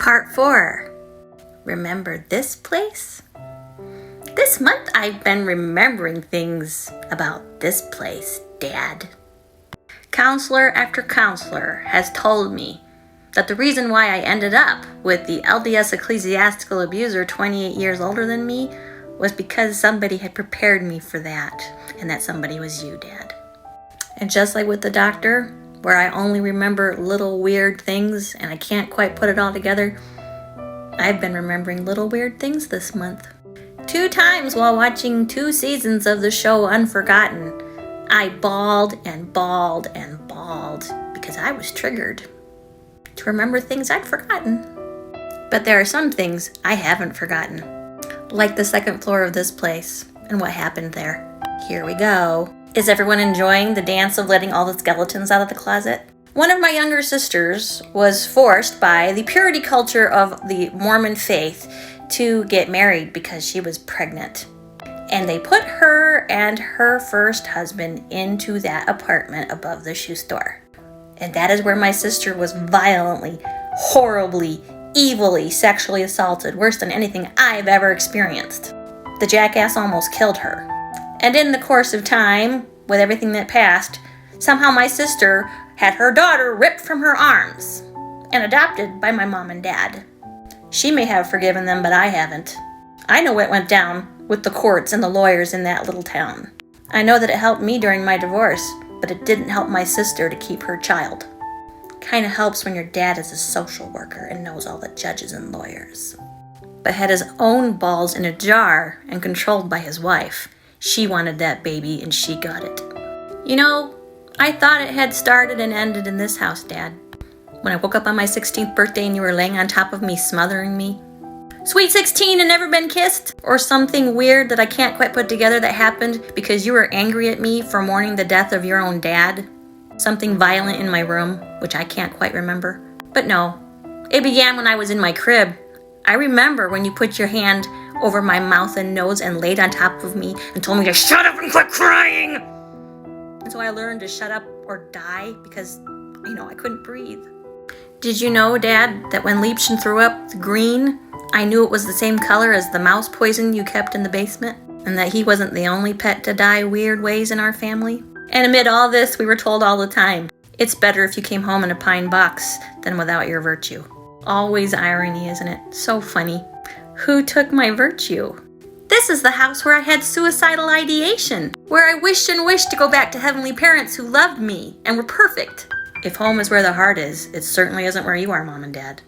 Part 4. Remember this place? This month I've been remembering things about this place, Dad. Counselor after counselor has told me that the reason why I ended up with the LDS ecclesiastical abuser 28 years older than me was because somebody had prepared me for that, and that somebody was you, Dad. And just like with the doctor, where I only remember little weird things and I can't quite put it all together, I've been remembering little weird things this month. 2 times while watching 2 seasons of the show Unforgotten, I bawled and bawled and bawled because I was triggered to remember things I'd forgotten. But there are some things I haven't forgotten, like the 2nd floor of this place and what happened there. Here we go. Is everyone enjoying the dance of letting all the skeletons out of the closet? One of my younger sisters was forced by the purity culture of the Mormon faith to get married because she was pregnant. And they put her and her first husband into that apartment above the shoe store. And that is where my sister was violently, horribly, evilly sexually assaulted, worse than anything I've ever experienced. The jackass almost killed her. And in the course of time, with everything that passed, somehow my sister had her daughter ripped from her arms and adopted by my mom and dad. She may have forgiven them, but I haven't. I know what went down with the courts and the lawyers in that little town. I know that it helped me during my divorce, but it didn't help my sister to keep her child. Kind of helps when your dad is a social worker and knows all the judges and lawyers. But had his own balls in a jar and controlled by his wife. She wanted that baby and she got it. You know, I thought it had started and ended in this house, Dad. When I woke up on my 16th birthday and you were laying on top of me, smothering me. Sweet 16 and never been kissed? Or something weird that I can't quite put together that happened because you were angry at me for mourning the death of your own dad? Something violent in my room, which I can't quite remember. But no, it began when I was in my crib. I remember when you put your hand over my mouth and nose and laid on top of me and told me to shut up and quit crying. And so I learned to shut up or die because, I couldn't breathe. Did you know, Dad, that when Liebchen threw up the green, I knew it was the same color as the mouse poison you kept in the basement? And that he wasn't the only pet to die weird ways in our family? And amid all this, we were told all the time, it's better if you came home in a pine box than without your virtue. Always irony, isn't it? So funny. Who took my virtue? This is the house where I had suicidal ideation, where I wished and wished to go back to heavenly parents who loved me and were perfect. If home is where the heart is, it certainly isn't where you are, Mom and Dad.